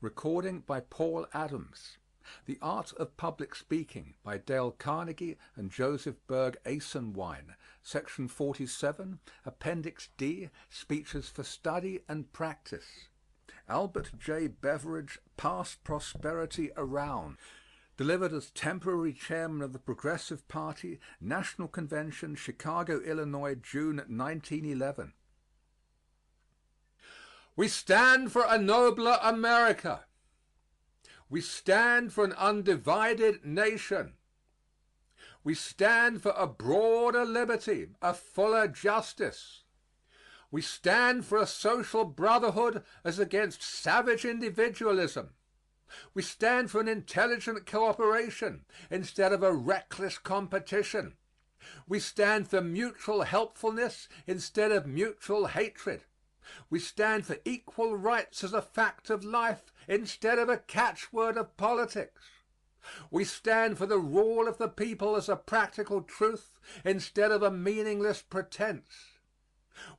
Recording by Paul Adams. The Art of Public Speaking by Dale Carnegie and Joseph Berg Esenwein. Section 47, Appendix D, Speeches for Study and Practice. Albert J. Beveridge, Pass Prosperity Around. Delivered as temporary chairman of the Progressive Party, National Convention, Chicago, Illinois, June 1911. We stand for a nobler America. We stand for an undivided nation. We stand for a broader liberty, a fuller justice. We stand for a social brotherhood as against savage individualism. We stand for an intelligent cooperation instead of a reckless competition. We stand for mutual helpfulness instead of mutual hatred. We stand for equal rights as a fact of life instead of a catchword of politics. We stand for the rule of the people as a practical truth instead of a meaningless pretense.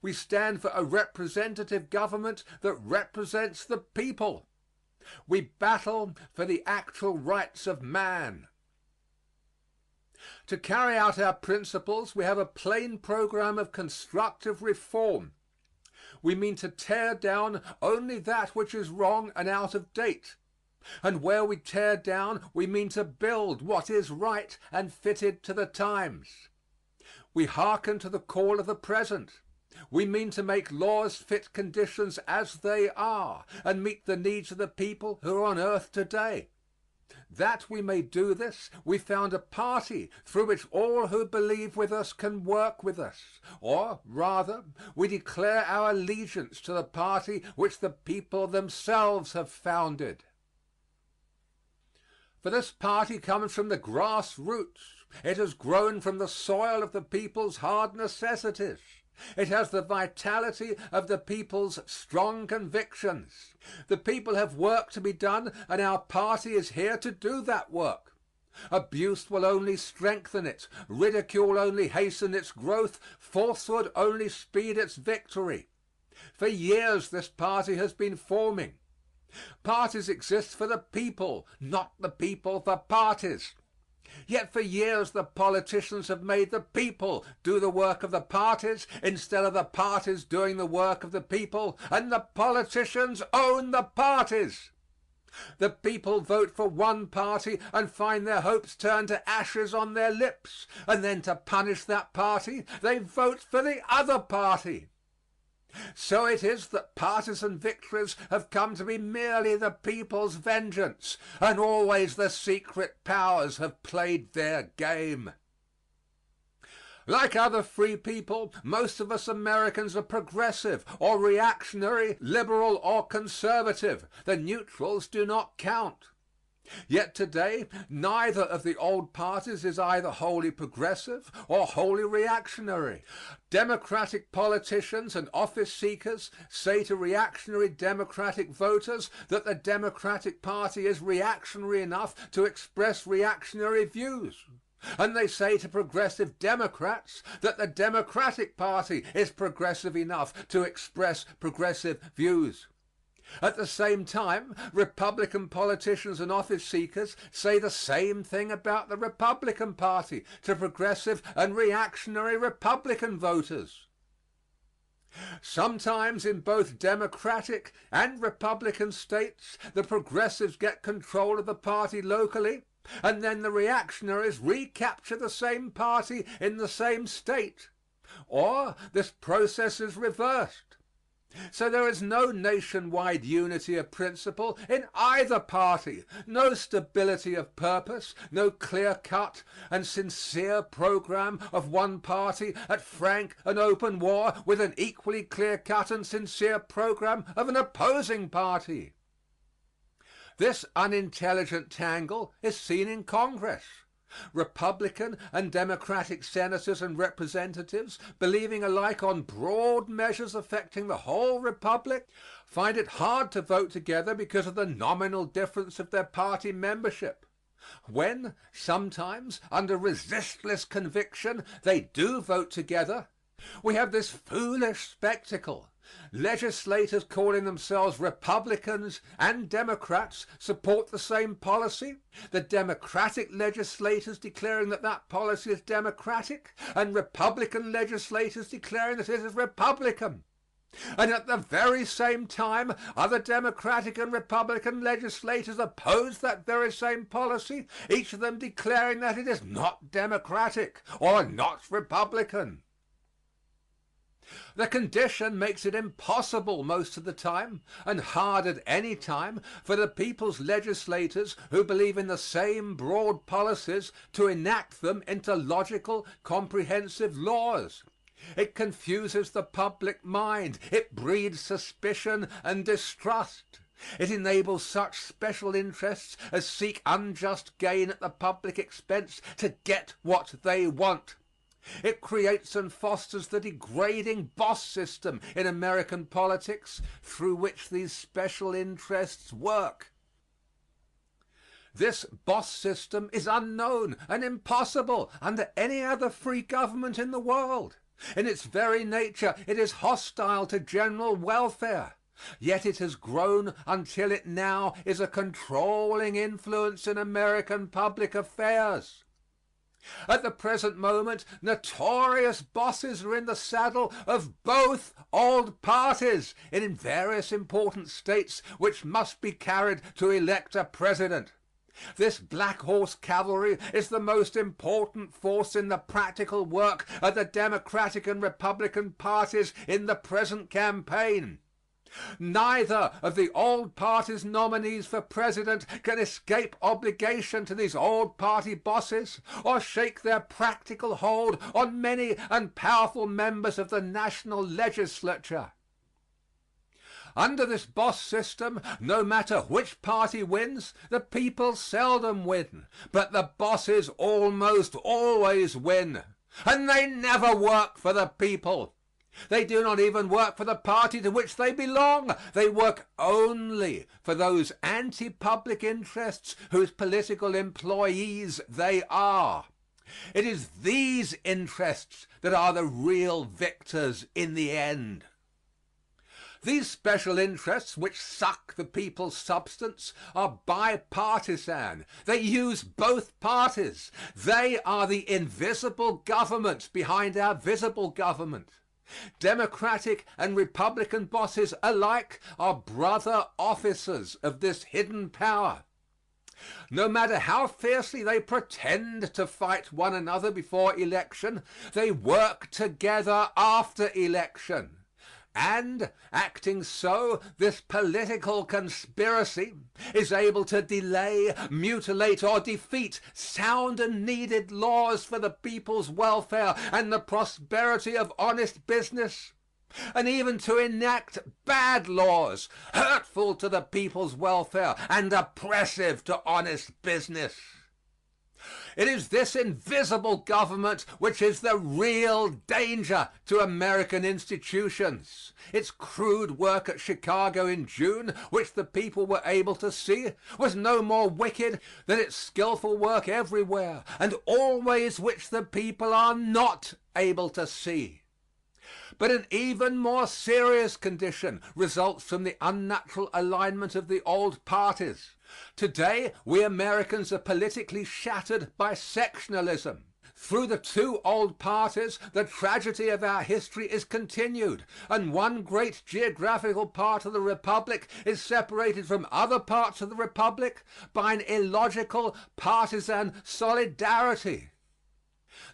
We stand for a representative government that represents the people. We battle for the actual rights of man. To carry out our principles, we have a plain program of constructive reform. We mean to tear down only that which is wrong and out of date. And where we tear down, we mean to build what is right and fitted to the times. We hearken to the call of the present. We mean to make laws fit conditions as they are and meet the needs of the people who are on earth today. That we may do this, we found a party through which all who believe with us can work with us. Or, rather, we declare our allegiance to the party which the people themselves have founded. For this party comes from the grassroots. It has grown from the soil of the people's hard necessities. It has the vitality of the people's strong convictions. The people have work to be done, and our party is here to do that work. Abuse will only strengthen it. Ridicule only hasten its growth. Falsehood only speed its victory. For years this party has been forming. Parties exist for the people, not the people for parties. Yet for years the politicians have made the people do the work of the parties instead of the parties doing the work of the people, and the politicians own the parties. The people vote for one party and find their hopes turn to ashes on their lips, and then to punish that party they vote for the other party. So it is that partisan victories have come to be merely the people's vengeance, and always the secret powers have played their game. Like other free people, most of us Americans are progressive or reactionary, liberal or conservative. The neutrals do not count. Yet today, neither of the old parties is either wholly progressive or wholly reactionary. Democratic politicians and office seekers say to reactionary Democratic voters that the Democratic Party is reactionary enough to express reactionary views. And they say to progressive Democrats that the Democratic Party is progressive enough to express progressive views. At the same time, Republican politicians and office seekers say the same thing about the Republican Party to progressive and reactionary Republican voters. Sometimes in both Democratic and Republican states, the progressives get control of the party locally, and then the reactionaries recapture the same party in the same state. Or this process is reversed. So there is no nationwide unity of principle in either party, no stability of purpose, no clear-cut and sincere program of one party at frank and open war with an equally clear-cut and sincere program of an opposing party. This unintelligent tangle is seen in Congress. Republican and Democratic senators and representatives, believing alike on broad measures affecting the whole republic, find it hard to vote together because of the nominal difference of their party membership. When, sometimes, under resistless conviction, they do vote together, we have this foolish spectacle Legislators calling themselves Republicans and Democrats support the same policy, the Democratic legislators declaring that that policy is Democratic, and Republican legislators declaring that it is Republican. And at the very same time, other Democratic and Republican legislators oppose that very same policy, each of them declaring that it is not Democratic or not Republican. The condition makes it impossible most of the time, and hard at any time, for the people's legislators who believe in the same broad policies to enact them into logical, comprehensive laws. It confuses the public mind. It breeds suspicion and distrust. It enables such special interests as seek unjust gain at the public expense to get what they want. It creates and fosters the degrading boss system in American politics through which these special interests work. This boss system is unknown and impossible under any other free government in the world. In its very nature, it is hostile to general welfare. Yet it has grown until it now is a controlling influence in American public affairs. At the present moment, notorious bosses are in the saddle of both old parties in various important states which must be carried to elect a president. This black horse cavalry is the most important force in the practical work of the Democratic and Republican parties in the present campaign. Neither of the old party's nominees for president can escape obligation to these old party bosses or shake their practical hold on many and powerful members of the national legislature. Under this boss system, no matter which party wins, the people seldom win, but the bosses almost always win. And they never work for the people. They do not even work for the party to which they belong. They work only for those anti-public interests whose political employees they are. It is these interests that are the real victors in the end. These special interests which suck the people's substance are bipartisan. They use both parties. They are the invisible government behind our visible government. Democratic and Republican bosses alike are brother officers of this hidden power. No matter how fiercely they pretend to fight one another before election, they work together after election. And, acting so, this political conspiracy is able to delay, mutilate, or defeat sound and needed laws for the people's welfare and the prosperity of honest business, and even to enact bad laws, hurtful to the people's welfare and oppressive to honest business. It is this invisible government which is the real danger to American institutions. Its crude work at Chicago in June, which the people were able to see, was no more wicked than its skillful work everywhere, and always which the people are not able to see. But an even more serious condition results from the unnatural alignment of the old parties. Today, we Americans are politically shattered by sectionalism. Through the two old parties, the tragedy of our history is continued, and one great geographical part of the Republic is separated from other parts of the Republic by an illogical partisan solidarity.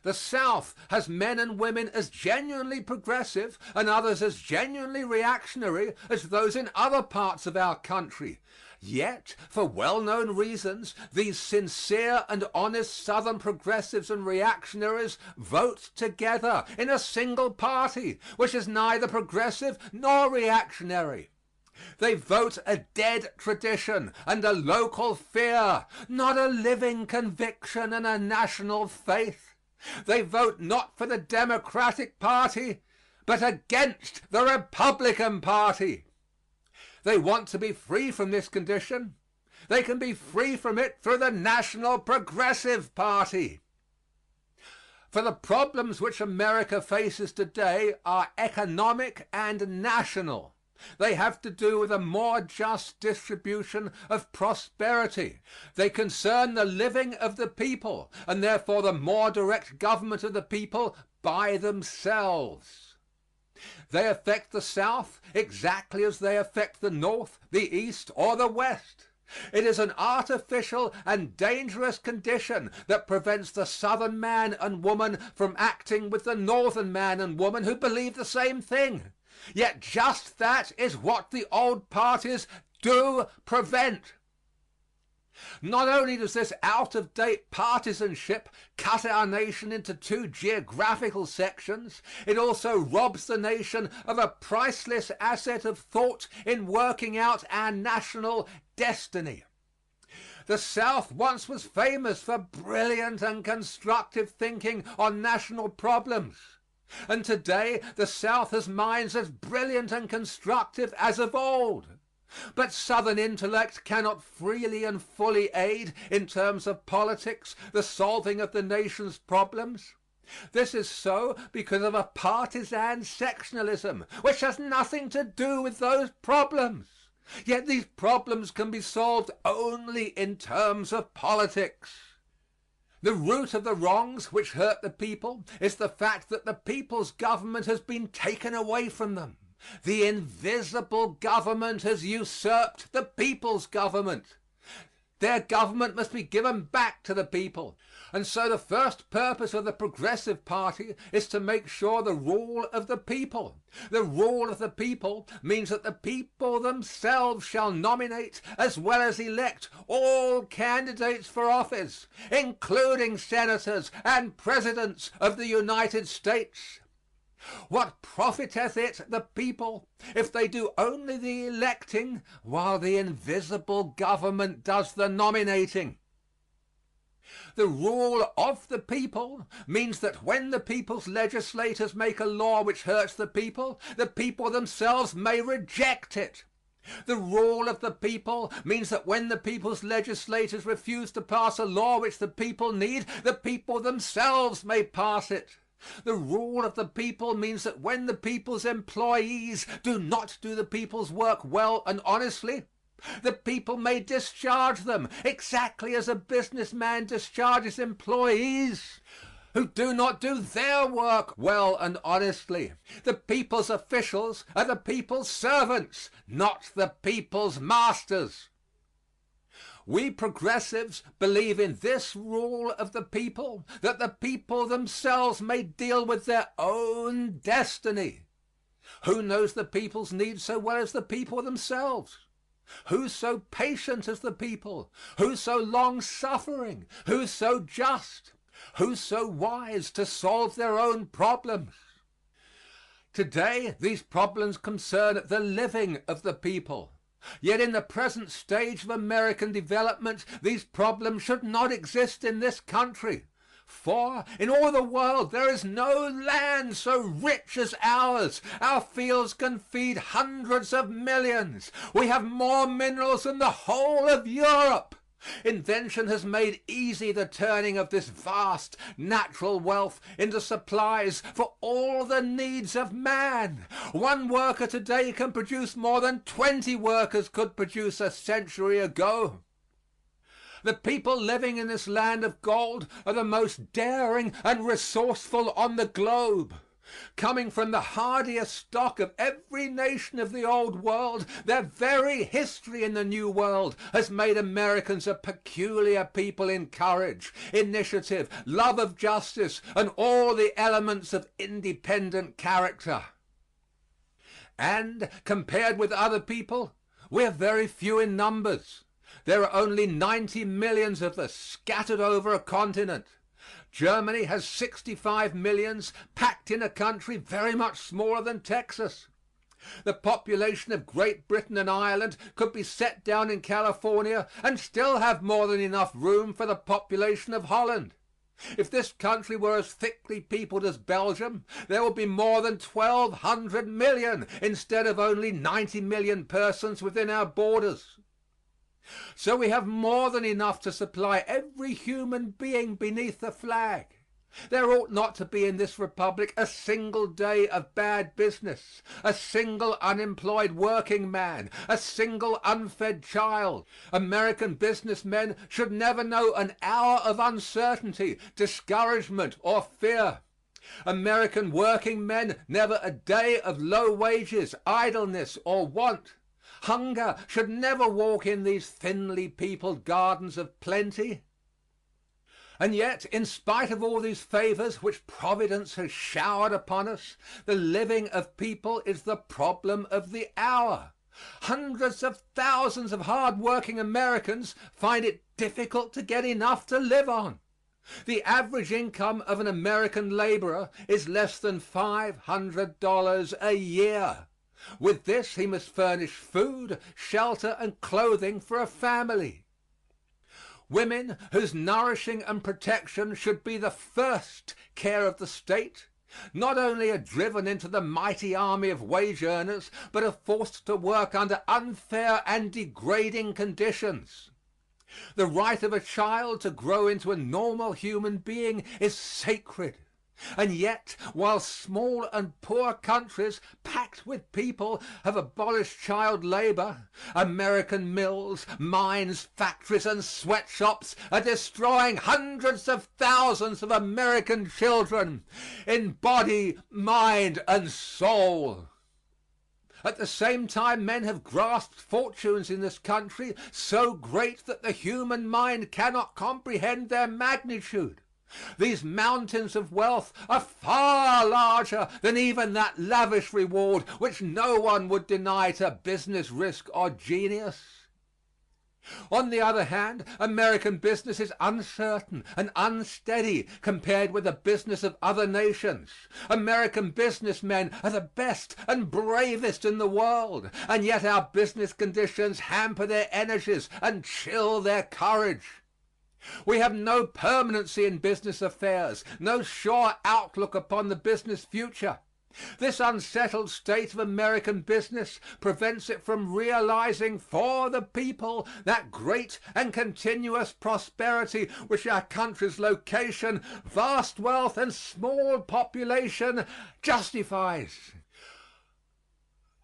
The South has men and women as genuinely progressive and others as genuinely reactionary as those in other parts of our country. Yet, for well-known reasons, these sincere and honest Southern progressives and reactionaries vote together in a single party, which is neither progressive nor reactionary. They vote a dead tradition and a local fear, not a living conviction and a national faith. They vote not for the Democratic Party, but against the Republican Party. They want to be free from this condition. They can be free from it through the National Progressive Party. For the problems which America faces today are economic and national. They have to do with a more just distribution of prosperity. They concern the living of the people, and therefore the more direct government of the people by themselves. They affect the South exactly as they affect the North, the East, or the West. It is an artificial and dangerous condition that prevents the Southern man and woman from acting with the Northern man and woman who believe the same thing. Yet just that is what the old parties do prevent. Not only does this out-of-date partisanship cut our nation into two geographical sections, it also robs the nation of a priceless asset of thought in working out our national destiny. The South once was famous for brilliant and constructive thinking on national problems. And today the South has minds as brilliant and constructive as of old. But Southern intellect cannot freely and fully aid, in terms of politics, the solving of the nation's problems. This is so because of a partisan sectionalism which has nothing to do with those problems. Yet these problems can be solved only in terms of politics. The root of the wrongs which hurt the people is the fact that the people's government has been taken away from them. The invisible government has usurped the people's government. Their government must be given back to the people. And so the first purpose of the Progressive Party is to make sure the rule of the people. The rule of the people means that the people themselves shall nominate as well as elect all candidates for office, including senators and presidents of the United States. What profiteth it the people if they do only the electing while the invisible government does the nominating? The rule of the people means that when the people's legislators make a law which hurts the people themselves may reject it. The rule of the people means that when the people's legislators refuse to pass a law which the people need, the people themselves may pass it. The rule of the people means that when the people's employees do not do the people's work well and honestly, the people may discharge them exactly as a businessman discharges employees who do not do their work well and honestly. The people's officials are the people's servants, not the people's masters. We progressives believe in this rule of the people, that the people themselves may deal with their own destiny. Who knows the people's needs so well as the people themselves? Who's so patient as the people? Who's so long-suffering? Who's so just? Who's so wise to solve their own problems? Today, these problems concern the living of the people. Yet in the present stage of American development, these problems should not exist in this country. For in all the world there is no land so rich as ours. Our fields can feed hundreds of millions. We have more minerals than the whole of Europe. Invention has made easy the turning of this vast natural wealth into supplies for all the needs of man. One worker today can produce more than 20 workers could produce a century ago. The people living in this land of gold are the most daring and resourceful on the globe. Coming from the hardiest stock of every nation of the old world, their very history in the new world has made Americans a peculiar people in courage, initiative, love of justice, and all the elements of independent character. And compared with other people, we are very few in numbers. There are only 90 millions of us scattered over a continent. Germany has 65 millions packed in a country very much smaller than Texas. The population of Great Britain and Ireland could be set down in California and still have more than enough room for the population of Holland. If this country were as thickly peopled as Belgium, there would be more than 1,200 million instead of only 90 million persons within our borders. So we have more than enough to supply every human being beneath the flag. There ought not to be in this republic a single day of bad business, a single unemployed working man, a single unfed child. American business men should never know an hour of uncertainty, discouragement, or fear. American working men never a day of low wages, idleness, or want. Hunger should never walk in these thinly peopled gardens of plenty. And yet, in spite of all these favors which Providence has showered upon us, the living of people is the problem of the hour. Hundreds of thousands of hard-working Americans find it difficult to get enough to live on. The average income of an American laborer is less than $500 a year. With this, he must furnish food, shelter, and clothing for a family. Women, whose nourishing and protection should be the first care of the state, not only are driven into the mighty army of wage earners, but are forced to work under unfair and degrading conditions. The right of a child to grow into a normal human being is sacred. And yet, while small and poor countries packed with people have abolished child labor, American mills, mines, factories, and sweatshops are destroying hundreds of thousands of American children in body, mind, and soul. At the same time, men have grasped fortunes in this country so great that the human mind cannot comprehend their magnitude. These mountains of wealth are far larger than even that lavish reward which no one would deny to business risk or genius. On the other hand, American business is uncertain and unsteady compared with the business of other nations. American businessmen are the best and bravest in the world, and yet our business conditions hamper their energies and chill their courage. We have no permanency in business affairs, no sure outlook upon the business future. This unsettled state of American business prevents it from realizing for the people that great and continuous prosperity which our country's location, vast wealth, and small population justifies.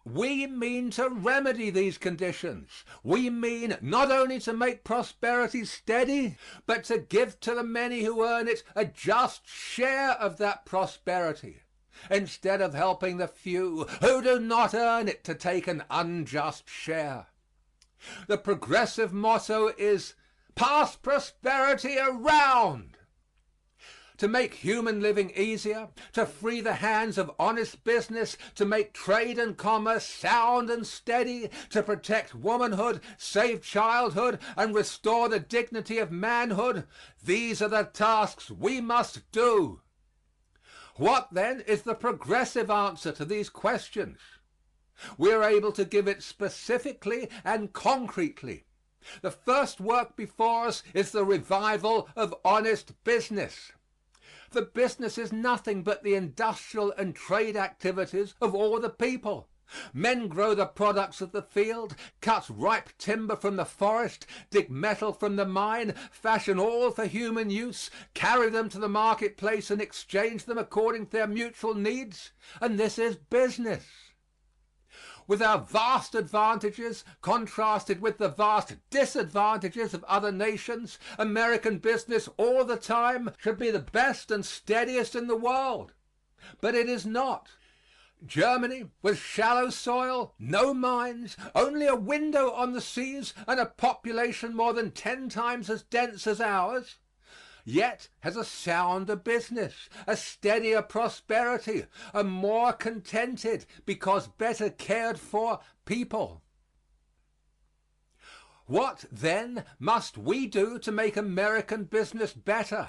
We mean to remedy these conditions. We mean not only to make prosperity steady, but to give to the many who earn it a just share of that prosperity, instead of helping the few who do not earn it to take an unjust share. The progressive motto is pass prosperity around. To make human living easier, to free the hands of honest business, to make trade and commerce sound and steady, to protect womanhood, save childhood, and restore the dignity of manhood, these are the tasks we must do. What, then, is the progressive answer to these questions? We are able to give it specifically and concretely. The first work before us is the revival of honest business. For business is nothing but the industrial and trade activities of all the people. Men grow the products of the field, cut ripe timber from the forest, dig metal from the mine, fashion all for human use, carry them to the marketplace and exchange them according to their mutual needs, and this is business. With our vast advantages contrasted with the vast disadvantages of other nations, American business all the time should be the best and steadiest in the world. But it is not. Germany, with shallow soil, no mines, only a window on the seas, and a population more than 10 times as dense as ours, yet has a sounder business, a steadier prosperity, a more contented, because better cared for people. What, then, must we do to make American business better?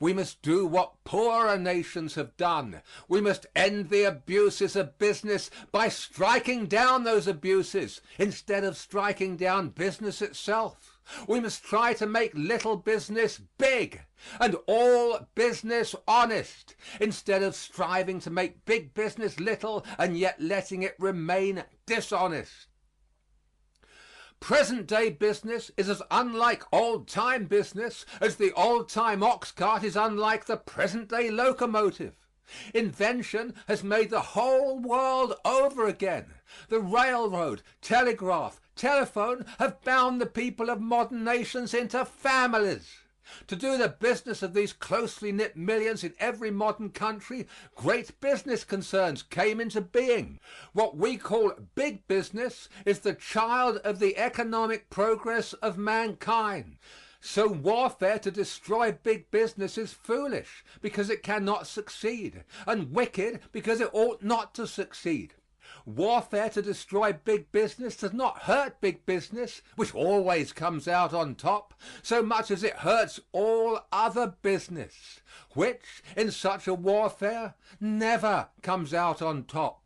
We must do what poorer nations have done. We must end the abuses of business by striking down those abuses instead of striking down business itself. We must try to make little business big and all business honest, instead of striving to make big business little and yet letting it remain dishonest. Present-day business is as unlike old-time business as the old-time ox cart is unlike the present-day locomotive. Invention has made the whole world over again. The railroad, telegraph, telephone have bound the people of modern nations into families. To do the business of these closely knit millions in every modern country, great business concerns came into being. What we call big business is the child of the economic progress of mankind. So warfare to destroy big business is foolish because it cannot succeed, and wicked because it ought not to succeed. Warfare to destroy big business does not hurt big business, which always comes out on top, so much as it hurts all other business, which, in such a warfare, never comes out on top.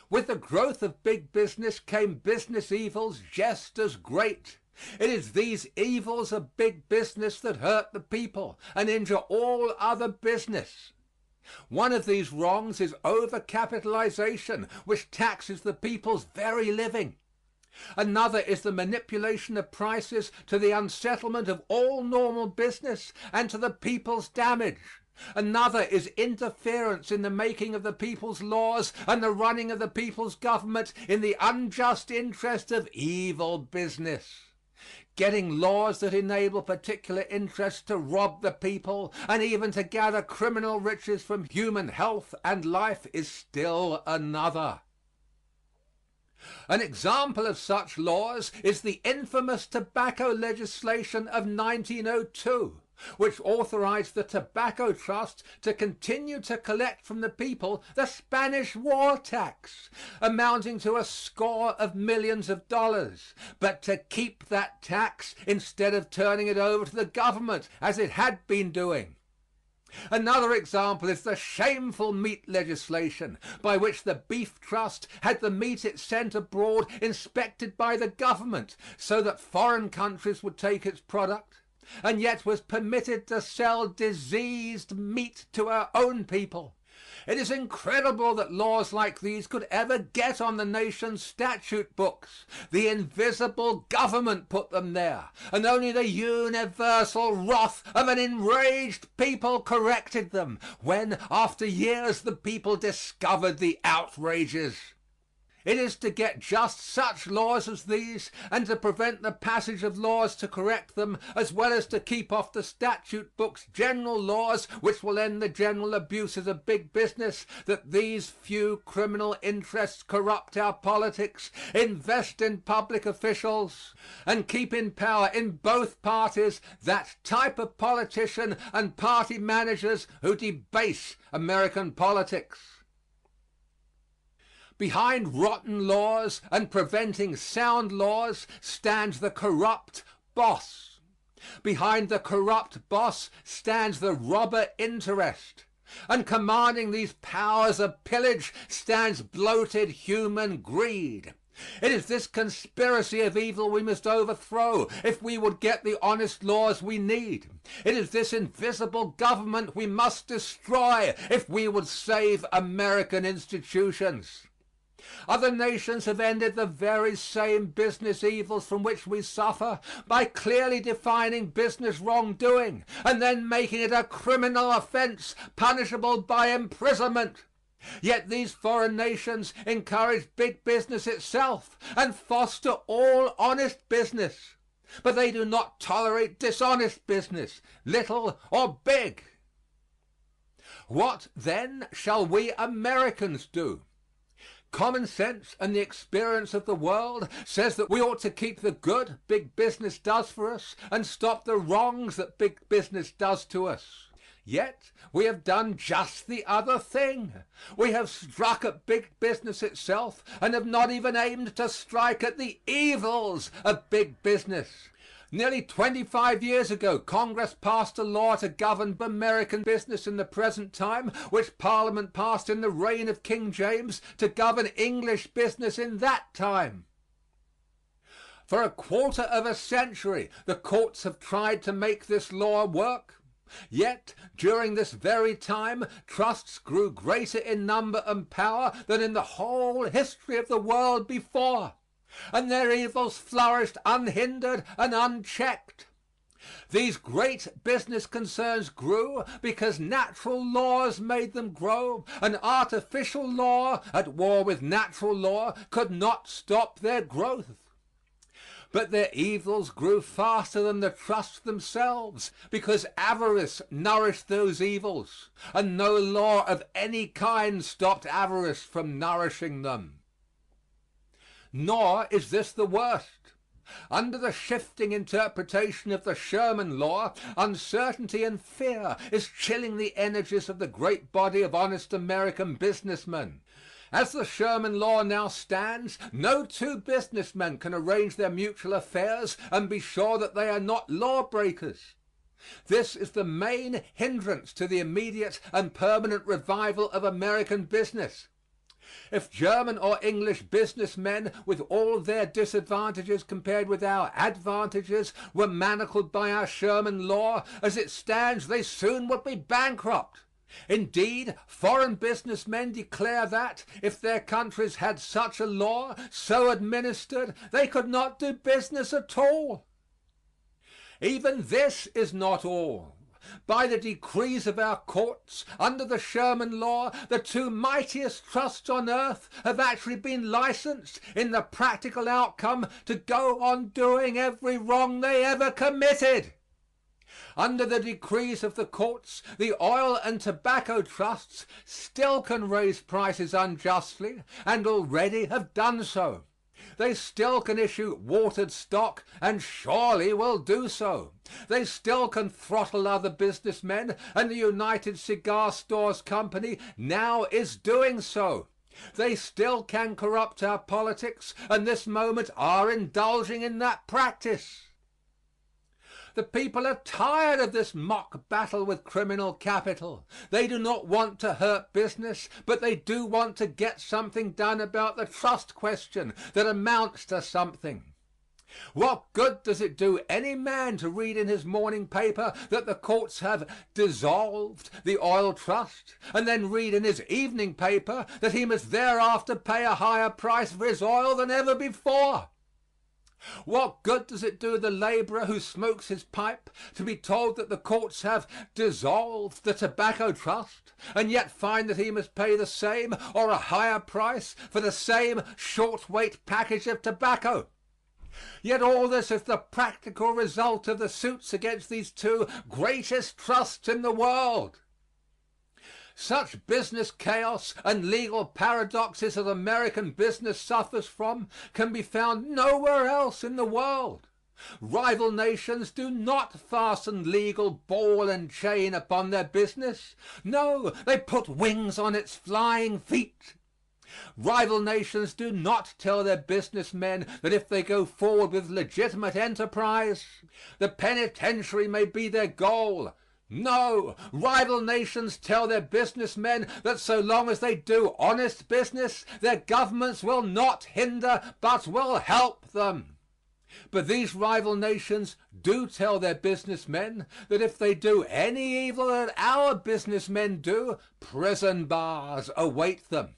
With the growth of big business came business evils just as great. It is these evils of big business that hurt the people and injure all other business. One of these wrongs is overcapitalization, which taxes the people's very living. Another is the manipulation of prices to the unsettlement of all normal business and to the people's damage. Another is interference in the making of the people's laws and the running of the people's government in the unjust interest of evil business. Getting laws that enable particular interests to rob the people and even to gather criminal riches from human health and life is still another. An example of such laws is the infamous tobacco legislation of 1902, which authorized the Tobacco Trust to continue to collect from the people the Spanish war tax, amounting to a score of millions of dollars, but to keep that tax instead of turning it over to the government as it had been doing. Another example is the shameful meat legislation by which the Beef Trust had the meat it sent abroad inspected by the government so that foreign countries would take its product, and yet was permitted to sell diseased meat to our own people. It is incredible that laws like these could ever get on the nation's statute books. The invisible government put them there, and only the universal wrath of an enraged people corrected them when, after years, the people discovered the outrages. It is to get just such laws as these and to prevent the passage of laws to correct them, as well as to keep off the statute books general laws which will end the general abuses of big business, that these few criminal interests corrupt our politics, invest in public officials, and keep in power in both parties that type of politician and party managers who debase American politics. Behind rotten laws and preventing sound laws stands the corrupt boss. Behind the corrupt boss stands the robber interest. And commanding these powers of pillage stands bloated human greed. It is this conspiracy of evil we must overthrow if we would get the honest laws we need. It is this invisible government we must destroy if we would save American institutions. Other nations have ended the very same business evils from which we suffer by clearly defining business wrongdoing and then making it a criminal offense punishable by imprisonment. Yet these foreign nations encourage big business itself and foster all honest business. But they do not tolerate dishonest business, little or big. What then shall we Americans do? Common sense and the experience of the world says that we ought to keep the good big business does for us and stop the wrongs that big business does to us. Yet we have done just the other thing. We have struck at big business itself and have not even aimed to strike at the evils of big business. Nearly 25 years ago, Congress passed a law to govern American business in the present time, which Parliament passed in the reign of King James to govern English business in that time. For a quarter of a century, the courts have tried to make this law work. Yet, during this very time, trusts grew greater in number and power than in the whole history of the world before. and their evils flourished unhindered and unchecked. These great business concerns grew because natural laws made them grow, and artificial law, at war with natural law, could not stop their growth. But their evils grew faster than the trusts themselves, because avarice nourished those evils, and no law of any kind stopped avarice from nourishing them. Nor is this the worst. Under the shifting interpretation of the Sherman Law, uncertainty and fear is chilling the energies of the great body of honest American businessmen. As the Sherman Law now stands, no two businessmen can arrange their mutual affairs and be sure that they are not lawbreakers. This is the main hindrance to the immediate and permanent revival of American business. If German or English businessmen, with all their disadvantages compared with our advantages, were manacled by our Sherman Law, as it stands they soon would be bankrupt. Indeed, foreign businessmen declare that, if their countries had such a law, so administered, they could not do business at all. Even this is not all. By the decrees of our courts, under the Sherman Law, the two mightiest trusts on earth have actually been licensed, in the practical outcome, to go on doing every wrong they ever committed. Under the decrees of the courts, the oil and tobacco trusts still can raise prices unjustly, and already have done so. They still can issue watered stock, and surely will do so. They still can throttle other businessmen, and the United Cigar Stores Company now is doing so. They still can corrupt our politics, and this moment are indulging in that practice. The people are tired of this mock battle with criminal capital. They do not want to hurt business, but they do want to get something done about the trust question that amounts to something. What good does it do any man to read in his morning paper that the courts have dissolved the oil trust, and then read in his evening paper that he must thereafter pay a higher price for his oil than ever before? What good does it do the laborer who smokes his pipe to be told that the courts have dissolved the tobacco trust, and yet find that he must pay the same or a higher price for the same short-weight package of tobacco? Yet all this is the practical result of the suits against these two greatest trusts in the world. Such business chaos and legal paradoxes as American business suffers from can be found nowhere else in the world. Rival nations do not fasten legal ball and chain upon their business. No, they put wings on its flying feet. Rival nations do not tell their businessmen that if they go forward with legitimate enterprise, the penitentiary may be their goal. No, rival nations tell their businessmen that so long as they do honest business, their governments will not hinder but will help them. But these rival nations do tell their businessmen that if they do any evil that our businessmen do, prison bars await them.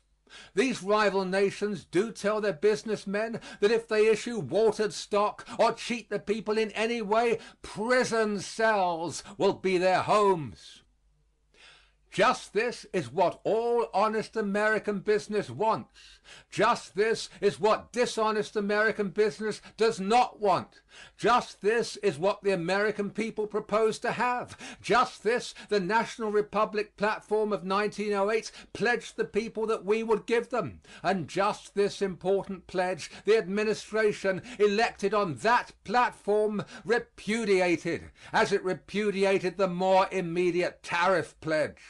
These rival nations do tell their businessmen that if they issue watered stock or cheat the people in any way, prison cells will be their homes. Just this is what all honest American business wants. Just this is what dishonest American business does not want. Just this is what the American people propose to have. Just this the National Republic platform of 1908 pledged the people that we would give them. And just this important pledge the administration elected on that platform repudiated, as it repudiated the more immediate tariff pledge.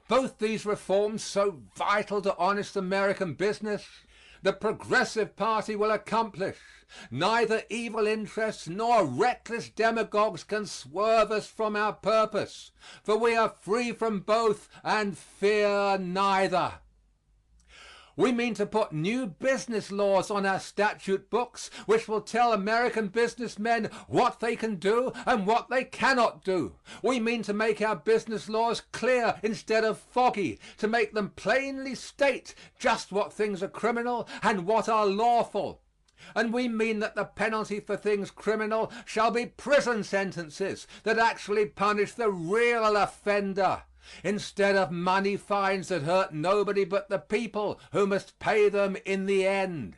Both these reforms, so vital to honest American business, the Progressive Party will accomplish. Neither evil interests nor reckless demagogues can swerve us from our purpose, for we are free from both and fear neither. We mean to put new business laws on our statute books which will tell American businessmen what they can do and what they cannot do. We mean to make our business laws clear instead of foggy, to make them plainly state just what things are criminal and what are lawful. And we mean that the penalty for things criminal shall be prison sentences that actually punish the real offender, instead of money fines that hurt nobody but the people who must pay them in the end.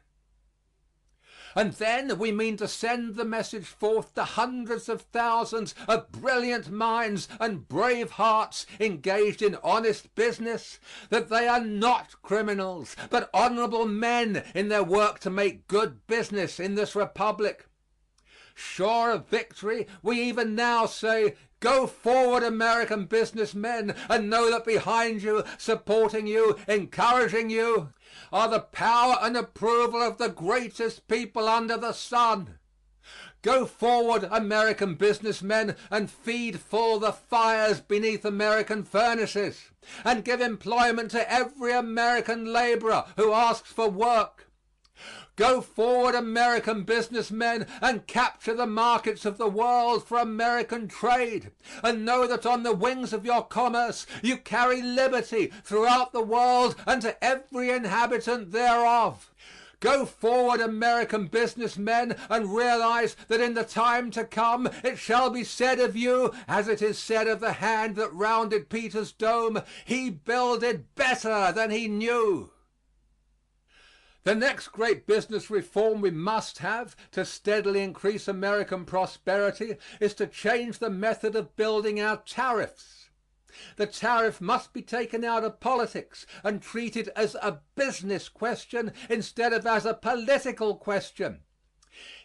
And then we mean to send the message forth to hundreds of thousands of brilliant minds and brave hearts engaged in honest business that they are not criminals, but honorable men in their work to make good business in this republic. Sure of victory, we even now say, go forward, American businessmen, and know that behind you, supporting you, encouraging you, are the power and approval of the greatest people under the sun. Go forward, American businessmen, and feed full the fires beneath American furnaces, and give employment to every American laborer who asks for work. Go forward, American businessmen, and capture the markets of the world for American trade, and know that on the wings of your commerce you carry liberty throughout the world and to every inhabitant thereof. Go forward, American businessmen, and realize that in the time to come it shall be said of you, as it is said of the hand that rounded Peter's dome, he builded better than he knew. The next great business reform we must have to steadily increase American prosperity is to change the method of building our tariffs. The tariff must be taken out of politics and treated as a business question instead of as a political question.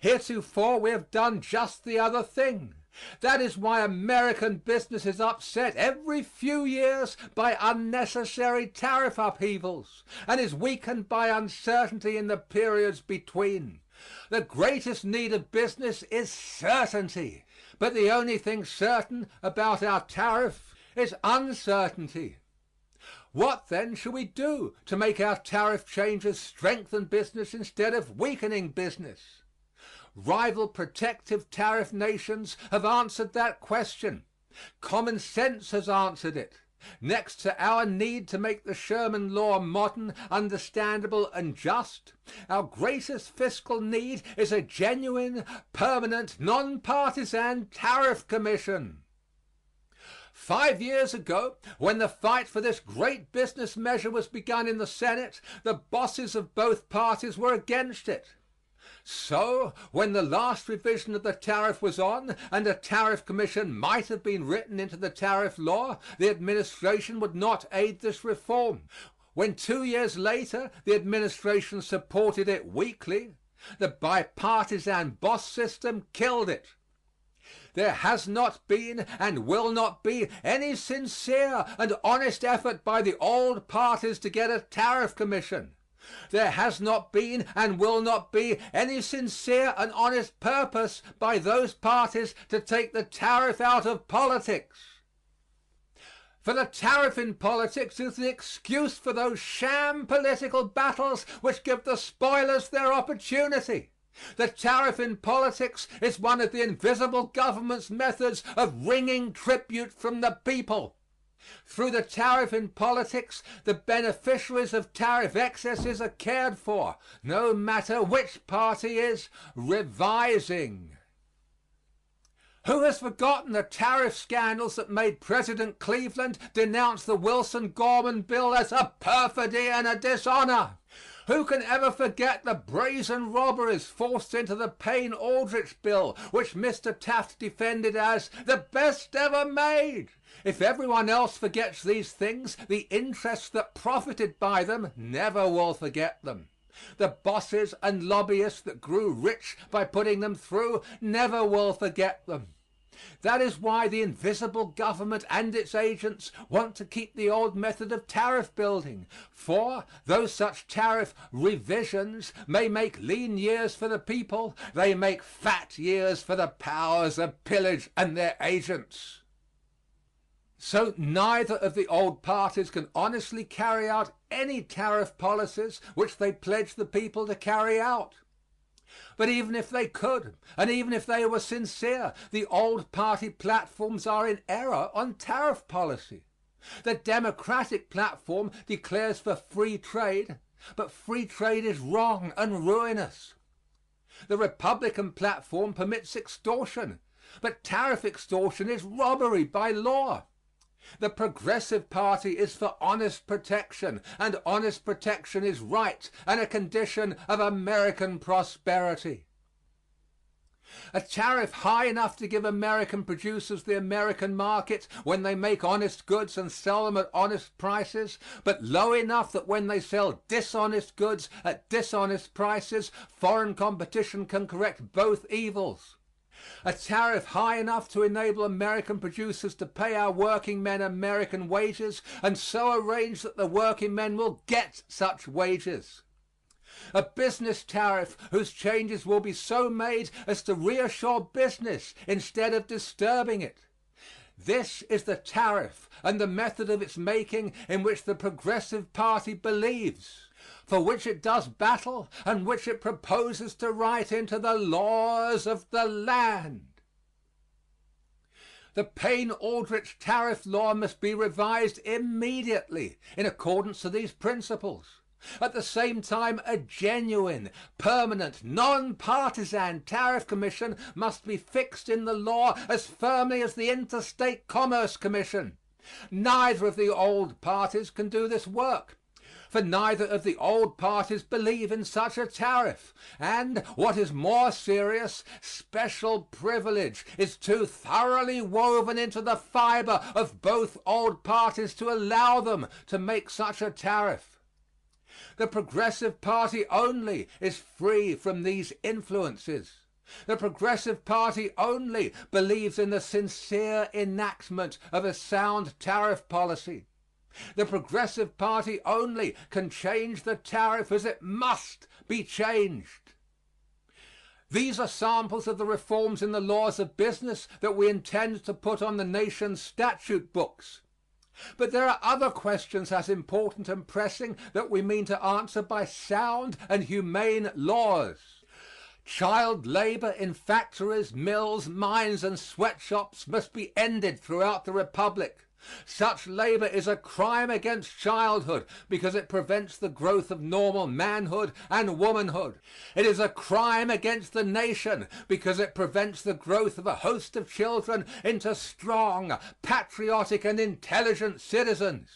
Heretofore we have done just the other thing. That is why American business is upset every few years by unnecessary tariff upheavals and is weakened by uncertainty in the periods between. The greatest need of business is certainty, but the only thing certain about our tariff is uncertainty. What then should we do to make our tariff changes strengthen business instead of weakening business? Rival protective tariff nations have answered that question. Common sense has answered it. Next to our need to make the Sherman law modern, understandable, and just, our greatest fiscal need is a genuine, permanent, nonpartisan tariff commission. 5 years ago, when the fight for this great business measure was begun in the Senate, the bosses of both parties were against it. So, when the last revision of the tariff was on and a tariff commission might have been written into the tariff law, the administration would not aid this reform. When 2 years later the administration supported it weakly, the bipartisan boss system killed it. There has not been and will not be any sincere and honest effort by the old parties to get a tariff commission. There has not been and will not be any sincere and honest purpose by those parties to take the tariff out of politics. For the tariff in politics is the excuse for those sham political battles which give the spoilers their opportunity. The tariff in politics is one of the invisible government's methods of wringing tribute from the people. Through the tariff in politics, the beneficiaries of tariff excesses are cared for, no matter which party is revising. Who has forgotten the tariff scandals that made President Cleveland denounce the Wilson-Gorman bill as a perfidy and a dishonor? Who can ever forget the brazen robberies forced into the Payne-Aldrich bill, which Mr. Taft defended as the best ever made? If everyone else forgets these things, the interests that profited by them never will forget them. The bosses and lobbyists that grew rich by putting them through never will forget them. That is why the invisible government and its agents want to keep the old method of tariff building. For, though such tariff revisions may make lean years for the people, they make fat years for the powers of pillage and their agents. So neither of the old parties can honestly carry out any tariff policies which they pledge the people to carry out. But even if they could, and even if they were sincere, the old party platforms are in error on tariff policy. The Democratic platform declares for free trade, but free trade is wrong and ruinous. The Republican platform permits extortion, but tariff extortion is robbery by law. The Progressive Party is for honest protection, and honest protection is right and a condition of American prosperity. A tariff high enough to give American producers the American market when they make honest goods and sell them at honest prices, but low enough that when they sell dishonest goods at dishonest prices, foreign competition can correct both evils. A tariff high enough to enable American producers to pay our working men American wages and so arrange that the working men will get such wages. A business tariff whose changes will be so made as to reassure business instead of disturbing it. This is the tariff and the method of its making in which the Progressive Party believes, for which it does battle, and which it proposes to write into the laws of the land. The Payne-Aldrich tariff law must be revised immediately in accordance to these principles. At the same time, a genuine, permanent, non-partisan tariff commission must be fixed in the law as firmly as the Interstate Commerce Commission. Neither of the old parties can do this work, for neither of the old parties believe in such a tariff, and, what is more serious, special privilege is too thoroughly woven into the fiber of both old parties to allow them to make such a tariff. The Progressive Party only is free from these influences. The Progressive Party only believes in the sincere enactment of a sound tariff policy. The Progressive Party only can change the tariff as it must be changed. These are samples of the reforms in the laws of business that we intend to put on the nation's statute books. But there are other questions as important and pressing that we mean to answer by sound and humane laws. Child labor in factories, mills, mines, and sweatshops must be ended throughout the Republic. Such labor is a crime against childhood because it prevents the growth of normal manhood and womanhood. It is a crime against the nation because it prevents the growth of a host of children into strong, patriotic, and intelligent citizens.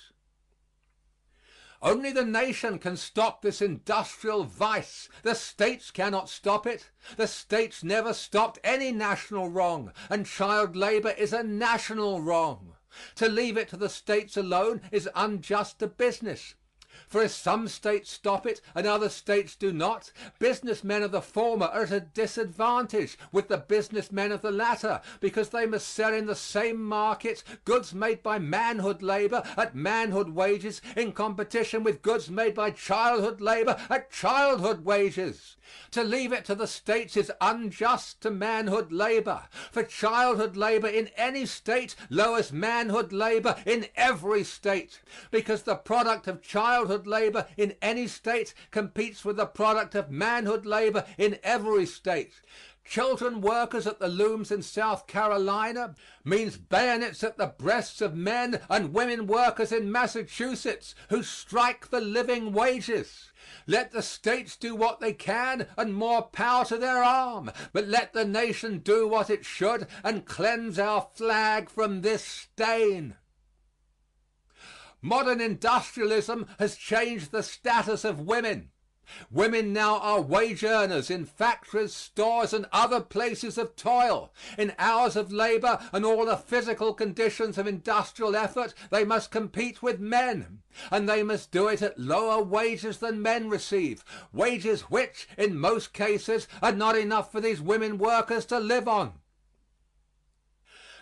Only the nation can stop this industrial vice. The states cannot stop it. The states never stopped any national wrong, and child labor is a national wrong. To leave it to the states alone is unjust to business. For if some states stop it and other states do not, businessmen of the former are at a disadvantage with the businessmen of the latter, because they must sell in the same market goods made by manhood labor at manhood wages in competition with goods made by childhood labor at childhood wages. To leave it to the states is unjust to manhood labor, for childhood labor in any state lowers manhood labor in every state, because the product of childhood labor in any state competes with the product of manhood labor in every state. Children workers at the looms in South Carolina means bayonets at the breasts of men and women workers in Massachusetts who strike for living wages. Let the states do what they can and more power to their arm, but let the nation do what it should and cleanse our flag from this stain. Modern industrialism has changed the status of women. Women now are wage earners in factories, stores, and other places of toil. In hours of labor and all the physical conditions of industrial effort, they must compete with men, and they must do it at lower wages than men receive, wages which, in most cases, are not enough for these women workers to live on.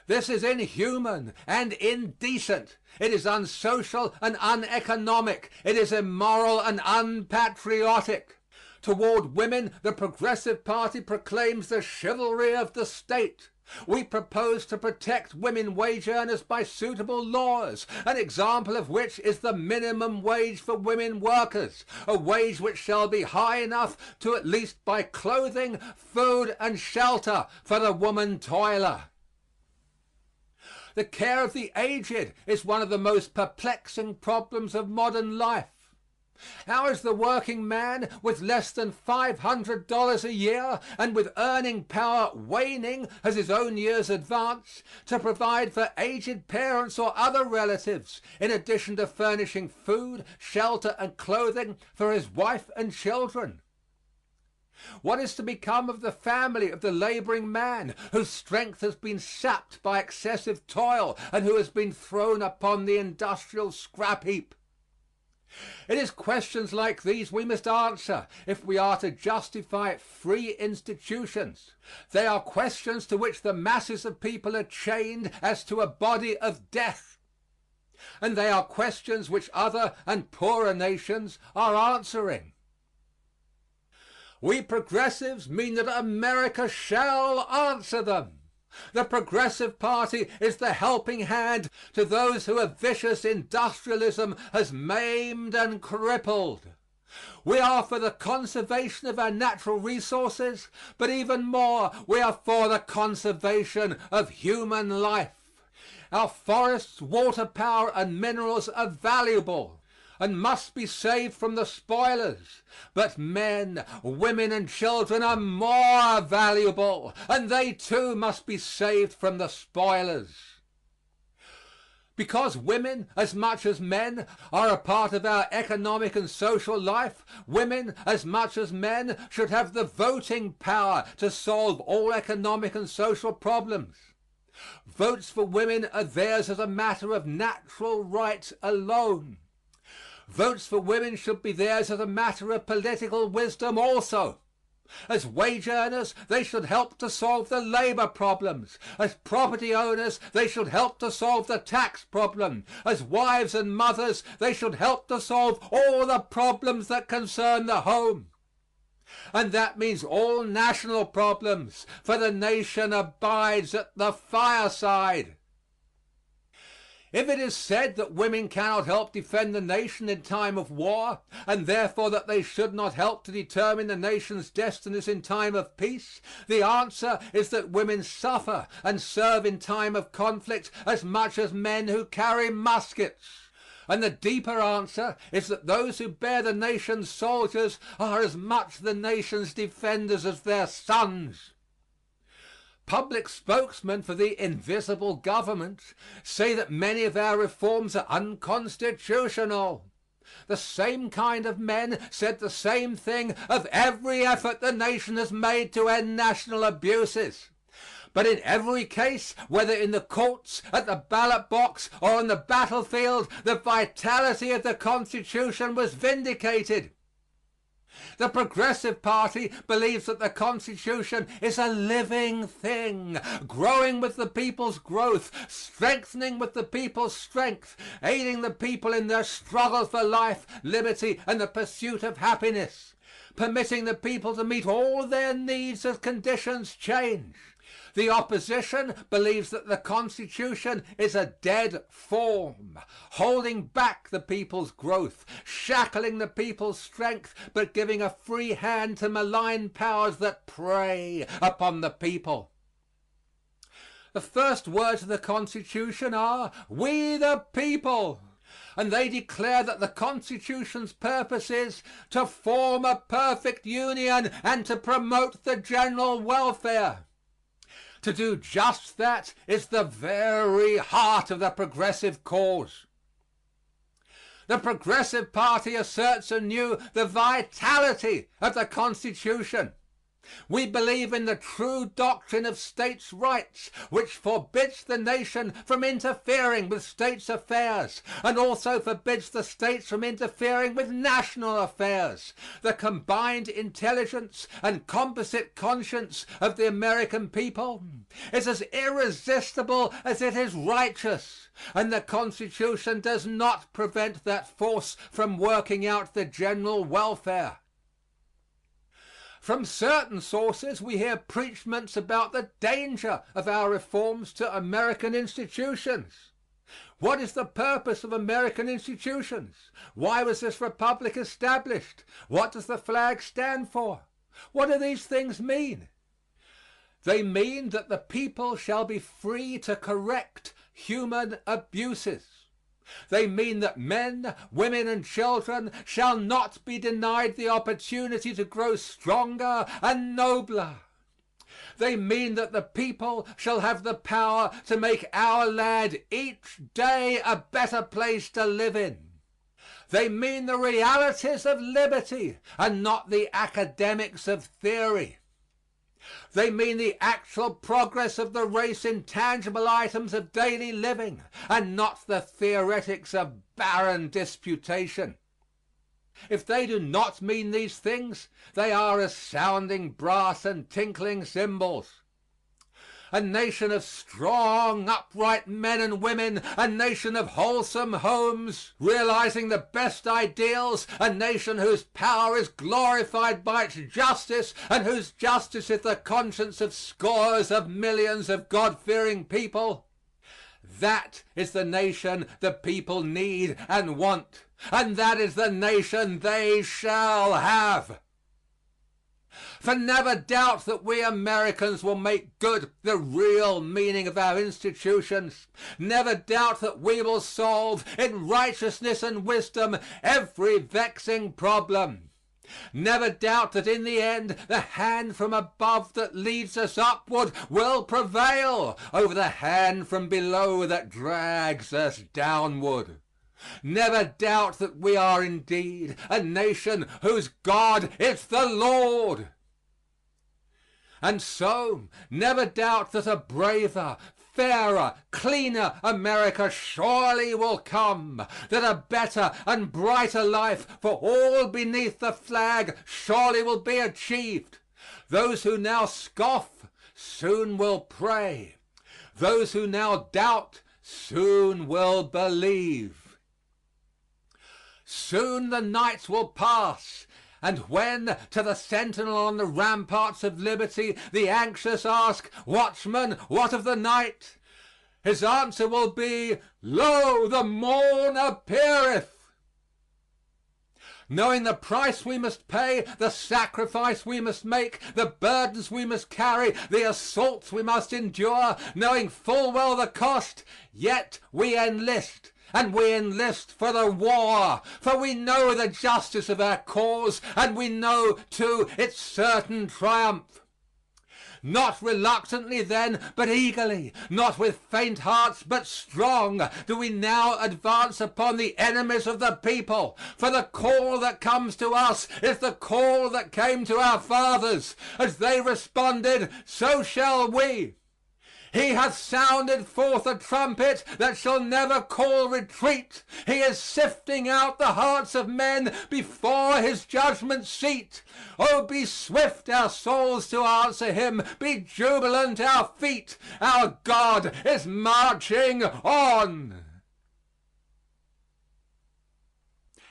This is inhuman and indecent. It is unsocial and uneconomic. It is immoral and unpatriotic. Toward women the Progressive Party proclaims the chivalry of the state. We propose to protect women wage earners by suitable laws, an example of which is the minimum wage for women workers, a wage which shall be high enough to at least buy clothing, food and shelter for the woman toiler. The care of the aged is one of the most perplexing problems of modern life. How is the working man with less than $500 a year and with earning power waning as his own years advance to provide for aged parents or other relatives in addition to furnishing food, shelter and clothing for his wife and children? What is to become of the family of the laboring man whose strength has been sapped by excessive toil and who has been thrown upon the industrial scrap heap? It is questions like these we must answer if we are to justify free institutions. They are questions to which the masses of people are chained as to a body of death. And they are questions which other and poorer nations are answering. We progressives mean that America shall answer them. The Progressive Party is the helping hand to those who a vicious industrialism has maimed and crippled. We are for the conservation of our natural resources, but even more, we are for the conservation of human life. Our forests, water power, and minerals are valuable and must be saved from the spoilers. But men, women, and children are more valuable, and they too must be saved from the spoilers. Because women, as much as men, are a part of our economic and social life, women, as much as men, should have the voting power to solve all economic and social problems. Votes for women are theirs as a matter of natural right alone. Votes for women should be theirs as a matter of political wisdom also. As wage earners, they should help to solve the labor problems. As property owners, they should help to solve the tax problem. As wives and mothers, they should help to solve all the problems that concern the home. And that means all national problems, for the nation abides at the fireside. If it is said that women cannot help defend the nation in time of war, and therefore that they should not help to determine the nation's destinies in time of peace, the answer is that women suffer and serve in time of conflict as much as men who carry muskets. And the deeper answer is that those who bear the nation's soldiers are as much the nation's defenders as their sons. Public spokesmen for the invisible government say that many of our reforms are unconstitutional. The same kind of men said the same thing of every effort the nation has made to end national abuses. But in every case, whether in the courts, at the ballot box, or on the battlefield, the vitality of the Constitution was vindicated. The Progressive Party believes that the Constitution is a living thing, growing with the people's growth, strengthening with the people's strength, aiding the people in their struggle for life, liberty, and the pursuit of happiness, permitting the people to meet all their needs as conditions change. The opposition believes that the Constitution is a dead form, holding back the people's growth, shackling the people's strength, but giving a free hand to malign powers that prey upon the people. The first words of the Constitution are, "We the people." And they declare that the Constitution's purpose is to form a perfect union and to promote the general welfare. To do just that is the very heart of the progressive cause. The Progressive Party asserts anew the vitality of the Constitution. We believe in the true doctrine of states' rights, which forbids the nation from interfering with states' affairs and also forbids the states from interfering with national affairs. The combined intelligence and composite conscience of the American people is as irresistible as it is righteous, and the Constitution does not prevent that force from working out the general welfare. From certain sources we hear preachments about the danger of our reforms to American institutions. What is the purpose of American institutions? Why was this republic established? What does the flag stand for? What do these things mean? They mean that the people shall be free to correct human abuses. They mean that men, women, and children shall not be denied the opportunity to grow stronger and nobler. They mean that the people shall have the power to make our land each day a better place to live in. They mean the realities of liberty and not the academics of theory. They mean the actual progress of the race in tangible items of daily living and not the theoretics of barren disputation. If they do not mean these things, they are as sounding brass and tinkling cymbals. A nation of strong, upright men and women, a nation of wholesome homes, realizing the best ideals, a nation whose power is glorified by its justice and whose justice is the conscience of scores of millions of God-fearing people. That is the nation the people need and want, and that is the nation they shall have. For never doubt that we Americans will make good the real meaning of our institutions. Never doubt that we will solve in righteousness and wisdom every vexing problem. Never doubt that in the end the hand from above that leads us upward will prevail over the hand from below that drags us downward. Never doubt that we are indeed a nation whose God is the Lord. And so, never doubt that a braver, fairer, cleaner America surely will come, that a better and brighter life for all beneath the flag surely will be achieved. Those who now scoff soon will pray. Those who now doubt soon will believe. Soon the night will pass, and when to the sentinel on the ramparts of liberty the anxious ask, "Watchman, what of the night?" his answer will be, "Lo, the morn appeareth." Knowing the price we must pay, the sacrifice we must make, the burdens we must carry, the assaults we must endure, knowing full well the cost, yet we enlist. And we enlist for the war, for we know the justice of our cause, and we know, too, its certain triumph. Not reluctantly then, but eagerly, not with faint hearts, but strong, do we now advance upon the enemies of the people. For the call that comes to us is the call that came to our fathers. As they responded, so shall we. He hath sounded forth a trumpet that shall never call retreat. He is sifting out the hearts of men before his judgment seat. Oh, be swift our souls to answer him. Be jubilant our feet. Our God is marching on.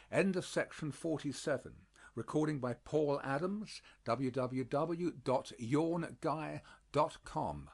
End of section 47. Recording by Paul Adams, www.yawnguy.com.